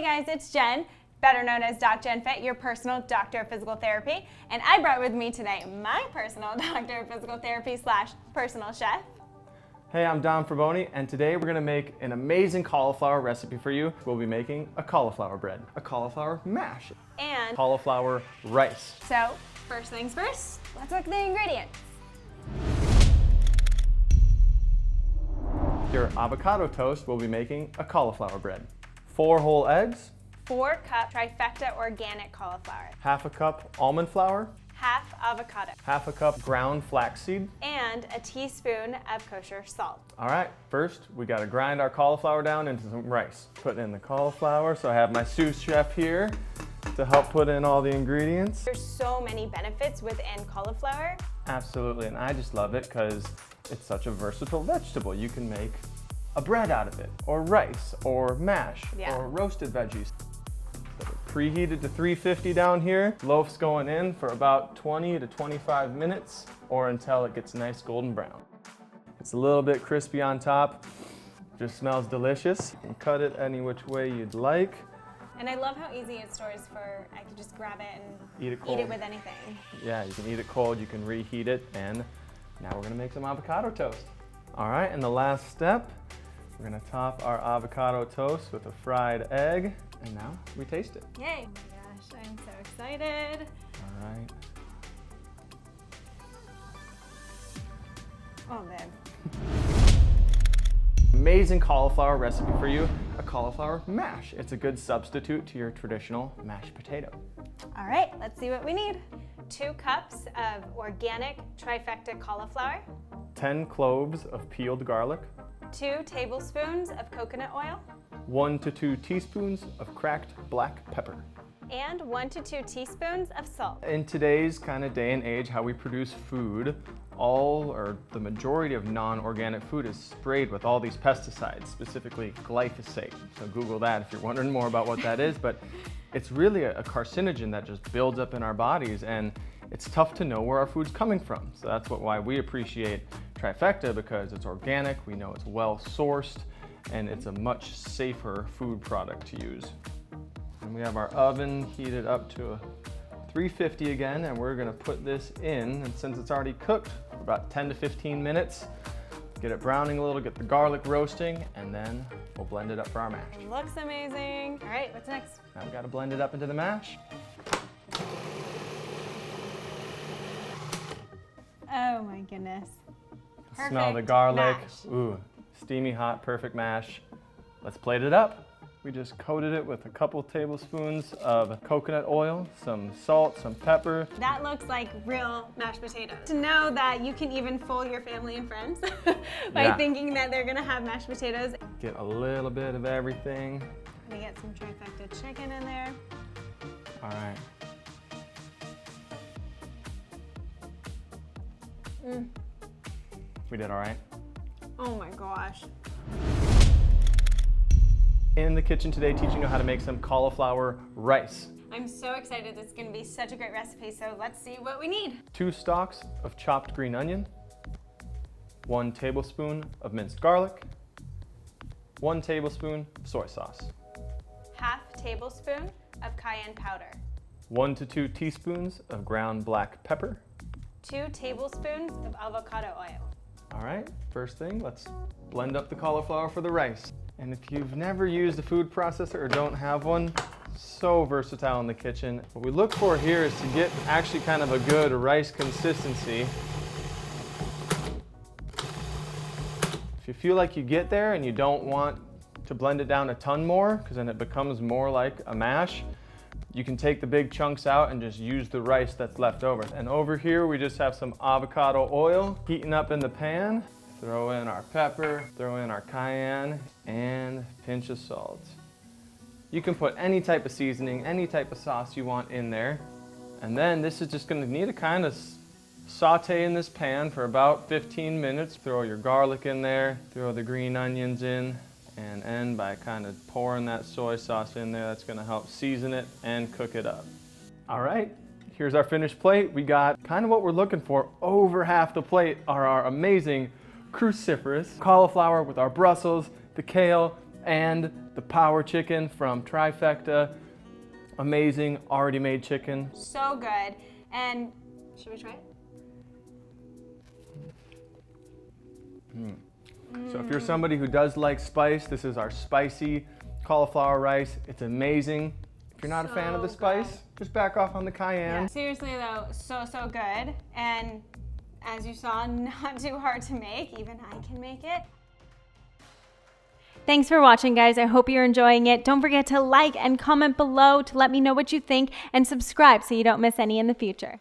Hey guys, it's Jen, better known as DocJenFit, your personal doctor of physical therapy. And I brought with me today my personal doctor of physical therapy / personal chef. Hey, I'm Don Fraboni, and today we're gonna make an amazing cauliflower recipe for you. We'll be making a cauliflower bread, a cauliflower mash, And cauliflower rice. so, first things first, let's look at the ingredients. Your avocado toast, we'll be making a cauliflower bread. 4 whole eggs, 4 cup trifecta organic cauliflower, half a cup almond flour, half avocado, half a cup ground flaxseed. and a teaspoon of kosher salt. All right, first we gotta grind our cauliflower down into some rice. Put in the cauliflower, so I have my sous chef here to help put in all the ingredients. There's so many benefits within cauliflower. Absolutely, and I just love it because it's such a versatile vegetable. You can make a bread out of it, or rice, or mash, Yeah. or roasted veggies. Preheated to 350 down here. Loaf's going in for about 20 to 25 minutes, or until it gets nice golden brown. It's a little bit crispy on top, just smells delicious. You can cut it any which way you'd like. And I love how easy it stores for, I can just grab it and Eat it cold. eat it with anything. Yeah, you can eat it cold, you can reheat it, and now we're gonna make some avocado toast. All right, and the last step, we're gonna top our avocado toast with a fried egg, and now we taste it. Yay! Oh my gosh, I'm so excited. All right. Oh man. Amazing cauliflower recipe for you, a cauliflower mash. It's a good substitute to your traditional mashed potato. All right, let's see what we need. 2 cups of organic trifecta cauliflower, 10 cloves of peeled garlic, 2 tablespoons of coconut oil, 1 to 2 teaspoons of cracked black pepper. and 1 to 2 teaspoons of salt. In today's kind of day and age, how we produce food, all or the majority of non-organic food is sprayed with all these pesticides, specifically glyphosate. So Google that if you're wondering more about what that is, but it's really a carcinogen that just builds up in our bodies, and it's tough to know where our food's coming from. So that's why we appreciate Trifecta, because it's organic, we know it's well sourced, and it's a much safer food product to use. And we have our oven heated up to 350 again, and we're gonna put this in, and since it's already cooked for about 10 to 15 minutes, get it browning a little, get the garlic roasting, and then we'll blend it up for our mash. It looks amazing. All right, what's next? Now we gotta blend it up into the mash. Oh my goodness. Smell the Perfect garlic. mash. Ooh, steamy hot, perfect mash. Let's plate it up. We just coated it with a couple tablespoons of coconut oil, some salt, some pepper. That looks like real mashed potatoes. To know that you can even fool your family and friends by Yeah. thinking that they're gonna have mashed potatoes. Get a little bit of everything. I'm gonna get some trifecta chicken in there. All right. We did all right. Oh my gosh. In the kitchen today, teaching you how to make some cauliflower rice. I'm so excited. It's gonna be such a great recipe, so let's see what we need. 2 stalks of chopped green onion, 1 tablespoon of minced garlic, 1 tablespoon of soy sauce, Half tablespoon of cayenne powder, 1 to 2 teaspoons of ground black pepper. 2 tablespoons of avocado oil. All right, first thing, let's blend up the cauliflower for the rice. And if you've never used a food processor or don't have one, so versatile in the kitchen. What we look for here is to get actually kind of a good rice consistency. If you feel like you get there and you don't want to blend it down a ton more, because then it becomes more like a mash, you can take the big chunks out and just use the rice that's left over. And over here, we just have some avocado oil heating up in the pan. Throw in our pepper, throw in our cayenne, and a pinch of salt. You can put any type of seasoning, any type of sauce you want in there. And then this is just gonna need to kind of saute in this pan for about 15 minutes. Throw your garlic in there, throw the green onions in, and end by kind of pouring that soy sauce in there. That's gonna help season it and cook it up. All right, here's our finished plate. We got kind of what we're looking for. Over half the plate are our amazing cruciferous cauliflower with our Brussels, the kale, and the Power Chicken from Trifecta. Amazing, already made chicken. So good. And should we try it? So if you're somebody who does like spice, this is our spicy cauliflower rice. It's amazing. If you're not a fan of the spice, just back off on the cayenne. Yeah. Seriously though, so good. And as you saw, not too hard to make. Even I can make it. Thanks for watching, guys. I hope you're enjoying it. Don't forget to like and comment below to let me know what you think, and subscribe so you don't miss any in the future.